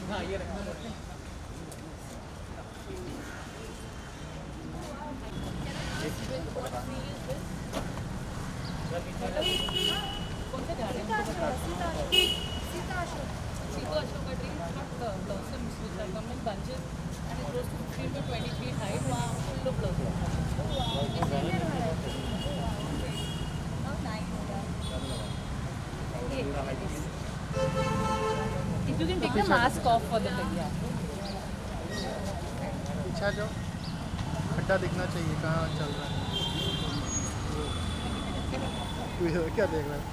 हाँ ये रखना कौन सा जा रहे हैं? Sita Ashoka tree is not blossoms which are come in bunches and it grows to 15 to 20 feet height. वहाँ full of blossoms. If you can take the mask off for the भैया. पीछा जाओ, खड्डा दिखना चाहिए कहाँ चल रहा है. क्या देख रहा है?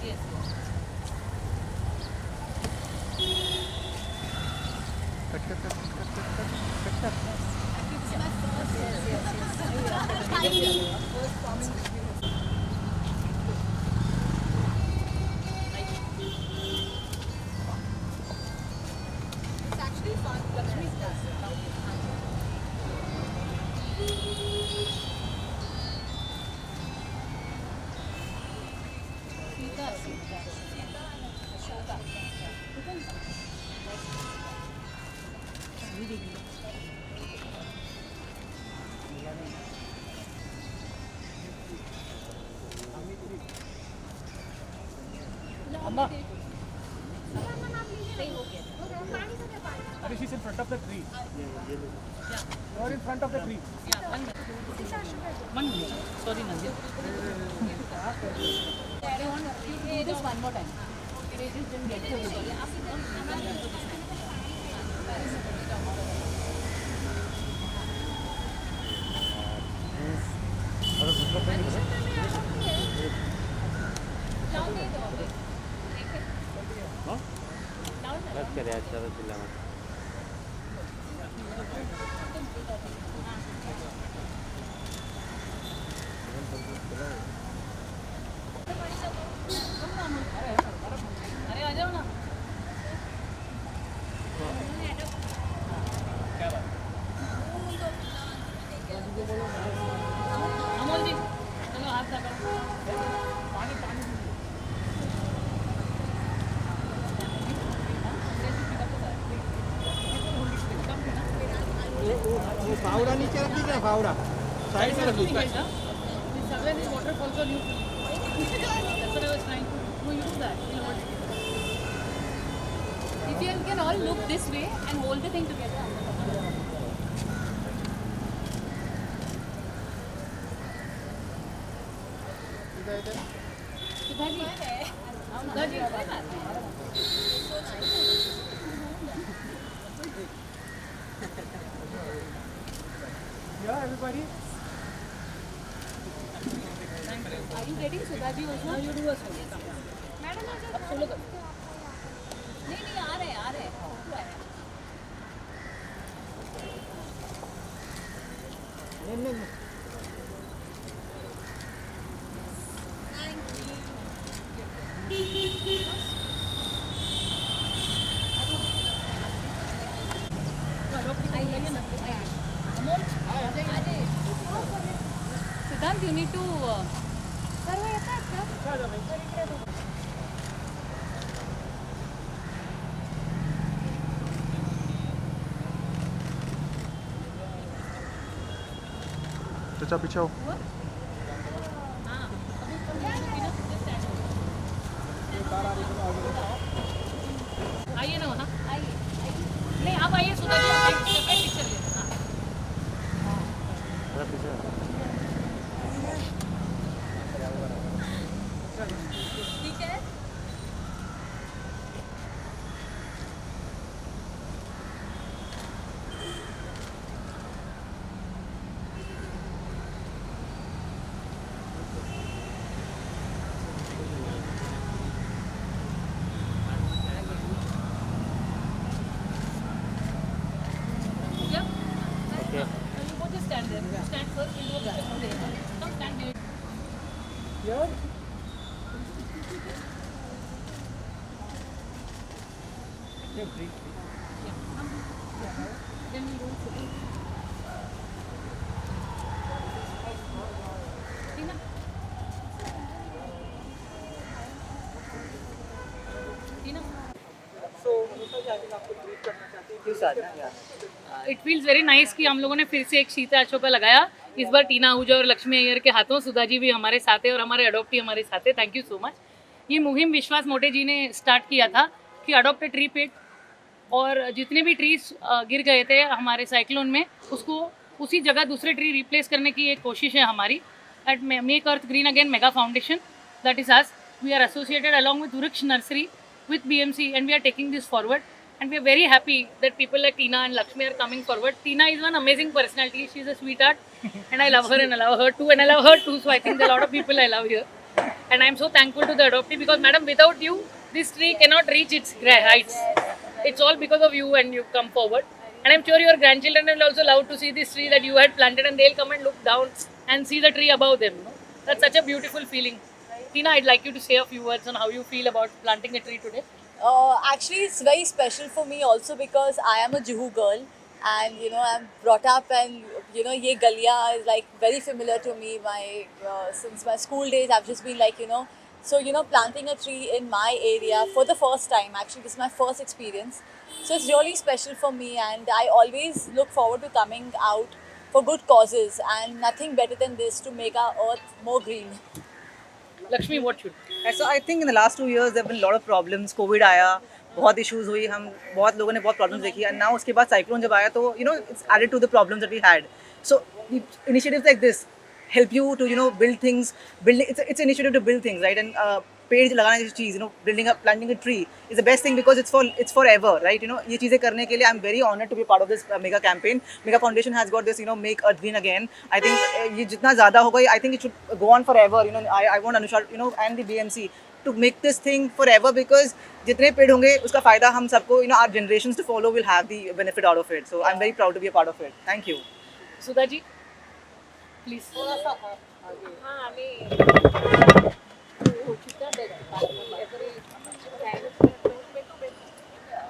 Yes. Cut cut cut cut cut cut cut. It's actually fun. Lakshmi does. Sita Ashoka. अम्मा Are she's in front of the tree? Yeah. You are in front of the tree. Yeah. 1 minute. 1 minute. Sorry, Nandya. I want you to do this one more time. They just didn't get to it. बस करे अच्छा तो चिल्ला मत. अरे आ जाओ ना. क्या बात? अमोल जी चलो हाथ पकड़ो. पानी पानी वो फावड़ा नीचे रख दीजिए. फावड़ा साइड में रख दीजिए. Somewhere these waterfalls are new. That's what I was trying to. No, you do that. You know what? If you can all look this way and hold the thing together. इधर इधर. Sudha ji. Sudha ji. Yeah, everybody. Are you getting Sudha ji also? No, you do also. Madam, अब solo करो. नहीं आ रहे आ रहे. नहीं. Siddhant, you need to. चचा पीछे हो. आइए ना वहाँ. आइए. नहीं आप आइए सुधा जी. आप एक सेपरेट पिक्चर ले. थोड़ा पीछे ठीक है. Stand there. Stand first. We'll do a picture from there. Come stand there. Yeah. Then we don't sit. Tina. It feels very nice कि हम लोगों ने फिर से एक सीता अशोका लगाया। इस बार टीना आहूजा और लक्ष्मी अय्यर के हाथों, सुधा जी भी हमारे साथ है और हमारे अडोप्टी हमारे साथ है। Thank you so much. ये मुहिम विश्वास मोटे जी ने स्टार्ट किया था कि अडोप्ट अ ट्री पेट, और जितने भी ट्रीज गिर गए थे हमारे साइक्लोन में, उसको उसी जगह दूसरे ट्री रिप्लेस करने की एक कोशिश है हमारी at make earth green again mega foundation. That is us. We are associated along with वृक्ष nursery with BMC, and we are taking this forward, and we are very happy that people like Tina and Lakshmi are coming forward. Tina is one amazing personality. She's a sweetheart and I love her and I love her too, and I love her too, so I think there are a lot of people I love here, and I am so thankful to the adoptee because madam, without you this tree cannot reach its heights. It's all because of you, and you come forward, and I'm sure your grandchildren will also love to see this tree that you had planted, and they'll come and look down and see the tree above them, you know? That's such a beautiful feeling. Tina, I'd like you to say a few words on how you feel about planting a tree today. Actually, it's very special for me also because I am a Juhu girl, and you know I'm brought up, and you know ye galiya is like very familiar to me. Since my school days, I've just been like, you know, so you know, planting a tree in my area for the first time. Actually, this is my first experience, so it's really special for me, and I always look forward to coming out for good causes, and nothing better than this to make our earth more green. Lakshmi, what should? So I think in the last 2 years there have been a lot of problems. COVID आया, बहुत issues हुई, हम बहुत लोगों ने बहुत problems देखी, and now उसके बाद cyclone जब आया तो you know it's added to the problems that we had. So initiatives like this help you to you know build things. It's an initiative to build things, right? And पेड़ लगाना जैसी चीज़, you know, planting a tree is the best thing because it's forever, right? You know, ये चीज़ें करने के लिए I'm very honored to be part of this mega campaign. Mega Foundation has got this, you know, make Earth Green again. I think ये जितना ज़्यादा होगा, I think it should go on forever. You know, I want Anusha, you know, and the BMC to make this thing forever because जितने पेड़ होंगे उसका फ़ायदा हम सबको, you know, our generations to follow will have the benefit out of it. So I'm very proud to be a part of it. Thank you. Sudha ji, please. हाँ, हमें हो चुका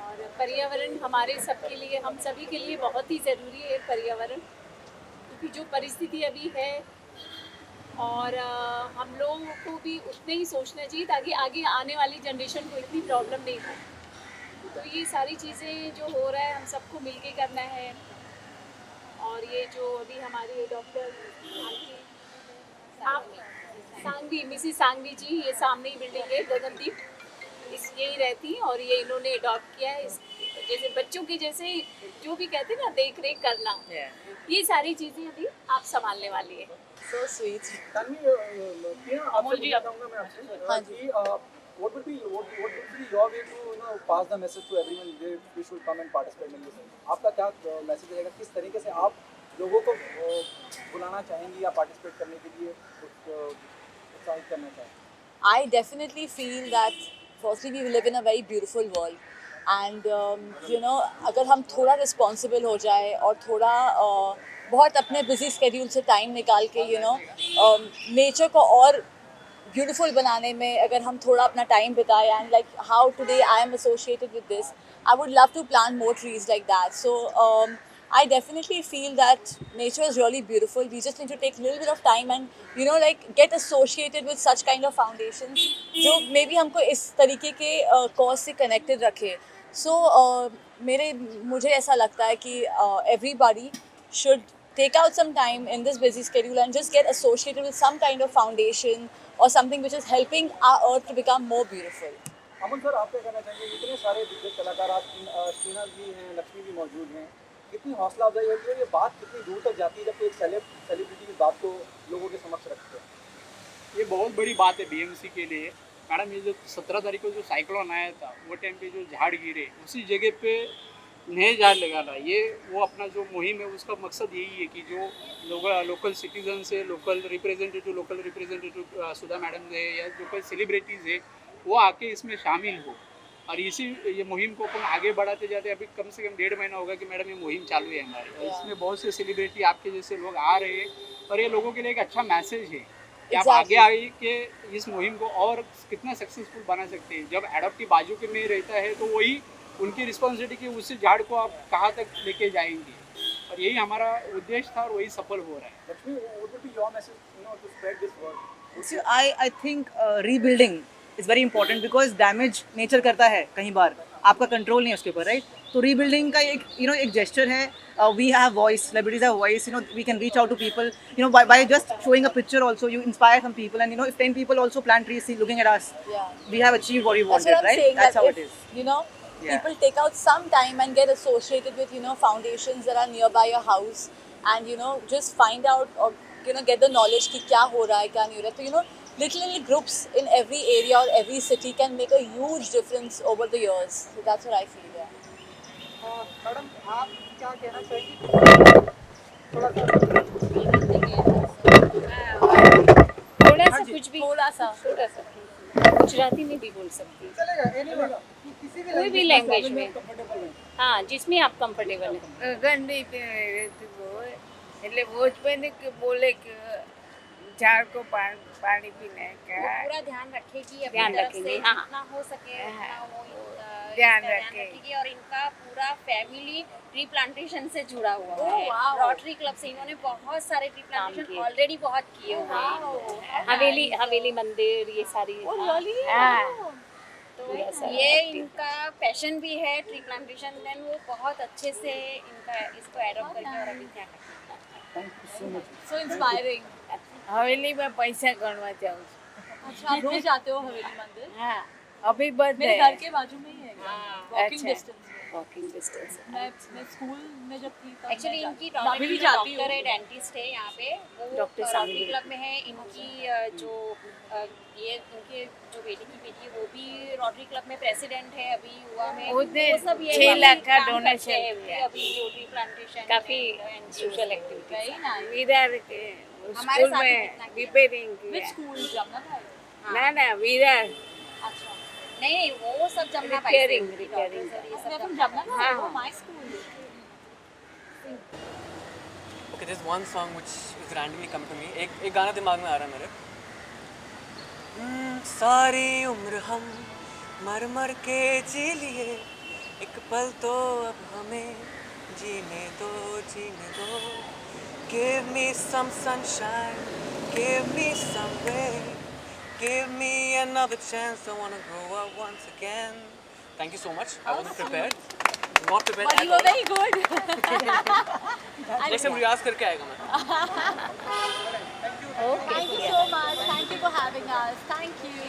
और पर्यावरण हमारे सबके लिए, हम सभी के लिए बहुत ही ज़रूरी है पर्यावरण, क्योंकि जो परिस्थिति अभी है और हम लोगों को भी उतने ही सोचना चाहिए ताकि आगे आने वाली जनरेशन को इतनी प्रॉब्लम नहीं हो। तो ये सारी चीज़ें जो हो रहा है हम सबको मिलके करना है। और ये जो अभी हमारे डॉक्टर सांगवी, मिसिस सांगवी जी, ये सामने ही बिल्डिंग है गगनदीप, यही रहती हैं और ये इन्होंने अडॉप्ट किया है। जैसे बच्चों के जैसे जो भी कहते हैं ना, देख रेख करना, ये सारी चीज़ें अभी आप संभालने वाली है। So sweet. अमोल जी, हाँ जी। What would be your way to pass the message to everyone they should come and participate in this? आपका क्या मैसेज रहेगा, किस तरीके से आप लोगों को बुलाना चाहेंगी या पार्टिसिपेट करने के लिए उत्साहित करना चाहेंगे? I definitely feel that firstly we live in a very beautiful world, and you know, अगर हम थोड़ा responsible हो जाए और थोड़ा बहुत अपने busy schedule से time निकाल के you know nature को और beautiful बनाने में अगर हम थोड़ा अपना time बिताए, and like how today I am associated with this, I would love to plant more trees like that. So I definitely feel that nature is really beautiful. We just need to take a little bit of time and you know like get associated with such kind of foundations जो maybe हमको इस तरीके के cause से connected रखे. So मुझे ऐसा लगता है कि everybody should take out some time in this busy schedule and just get associated with some kind of foundation or something which is helping our earth to become more beautiful. Aman sir, आप क्या कहना चाहेंगे? इतने सारे दिग्गज कलाकार, आप टीना भी हैं, लक्ष्मी भी मौजूद हैं, कितनी हौसला अफजाई होती है, ये बात कितनी दूर तक जाती है जब कोई एक सेलिब्रिटी की बात को लोगों के समक्ष रखते हैं? ये बहुत बड़ी बात है बीएमसी के लिए मैडम। ये जो 17 तारीख को जो साइक्लोन आया था, वो टाइम पे जो झाड़ गिरे, उसी जगह पे नए झाड़ लगाना, ये वो अपना जो मुहिम है उसका मकसद यही है कि जो लोकल सिटीजन है, लोकल रिप्रेजेंटेटिव सुधा मैडम है या जो कोई सेलिब्रिटीज़ है, वो आके इसमें शामिल हो और ये मुहिम को अपन आगे बढ़ाते जाते। अभी कम से कम 1.5 महीना होगा कि मैडम ये मुहिम चालू है हमारी, और इसमें बहुत से सेलिब्रिटी आपके जैसे लोग आ रहे हैं, और ये लोगों के लिए एक अच्छा मैसेज है कि आप आगे आए कि इस मुहिम को और कितना सक्सेसफुल बना सकते हैं। जब एडॉप्टी बाजू के में रहता है तो वही उनकी रिस्पॉन्सिबिलिटी कि उस झाड़ को आप कहाँ तक लेके जाएंगे, और यही हमारा उद्देश्य था और वही सफल हो रहा है। Lakshmi, what would be your message, to spread this word? So I think rebuilding is very important because damage nature करता है कहीं बार, आपका कंट्रोल नहीं है उसके ऊपर, right? तो रीबिल्डिंग का एक एक जेस्चर है. We have voice, celebrities have voice, we can reach out to people, by just showing a picture also you inspire some people, and if 10 people also plant trees looking at us, Yeah. we have achieved what we That's wanted, what I'm right? saying. That's that how if, it is. Yeah. People take out some time and get associated with, foundations that are nearby your house, and, just find out, or, get the knowledge कि क्या हो रहा है, क्या नहीं हो रहा है. तो, little groups in every area or every city can make a huge difference over the years. So that's what I feel, yeah. Madam आप क्या कहना चाहेंगी? थोड़ा थोड़ा सा कुछ भी, थोड़ा सा. गुजराती में भी बोल सकती हूँ, चलेगा, एनीवेज किसी भी कोई भी लैंग्वेज में. हाँ, जिसमें आप कंफर्टेबल हैं. गंदी એટલે ભોજપુરી કે બોલે કે झाड़ को पानी पीने का पूरा ध्यान रखेगी अपनी ध्यान तरफ रखेंगे, से हाँ. जितना हो सके उतना वो ध्यान इसका रखें. रखेगी. और इनका पूरा फैमिली ट्री प्लांटेशन से जुड़ा हुआ Oh, है. wow. रोटरी क्लब से इन्होंने बहुत सारे ट्री प्लांटेशन किए. ऑलरेडी बहुत किए हुए हैं. हवेली मंदिर, ये सारी. हाँ. तो पूरा सारा ये active. इनका पैशन भी है ट्री प्लांटेशन. देन वो बहुत अच्छे से इनका इसको एडॉप्ट करके और अभी क्या करते हैं. So inspiring. हवेली में पैसा गणवा जाऊँ अच्छा, आप रोज जाते हो हवेली मंदिर? हाँ अभी बंद मेरे है घर के बाजू में ही है, वॉकिंग अच्छा. डिस्टेंस. Walking distance. मैं स्कूल में जब थी तब एक्चुअली मैं इनकी भाभी भी जाती डॉक्टर है, हूँ. डेंटिस्ट है यहाँ पे. वो डॉक्टर रोटरी सामने. क्लब में है. इनकी जो ये इनके जो बेटी की बेटी है वो भी रोटरी क्लब में प्रेसिडेंट है अभी युवा में. उसने वो सब ये 6 लाख का काम डोनेशन करते हैं किया. अभी जो ट्री प्लांटेशन काफी social activity. Very nice. Virar के हमारे स्कूल साथ ही में कितना किया. रिपेयरिंग Which किया. school? जमना भाई. ना ना विरार अच्छा. नहीं वो सब जमना Repairing, पाई repairing. मैं from जमना भाई. हाँ. Oh, my school. Okay, there's one song which is randomly come to me. एक गाना दिमाग में आ रहा है मेरे. सारी उम्र हम मर मर के जी लिए, एक पल तो अब हमें जीने दो. Give me some sunshine, give me some rain, give me another chance. I wanna grow up once again. Thank you so much. I wasn't prepared. Not prepared But at you were all. very good. Next time रियाज करके आएगा मैं. Thank you so much. Thank you for having us. Thank you.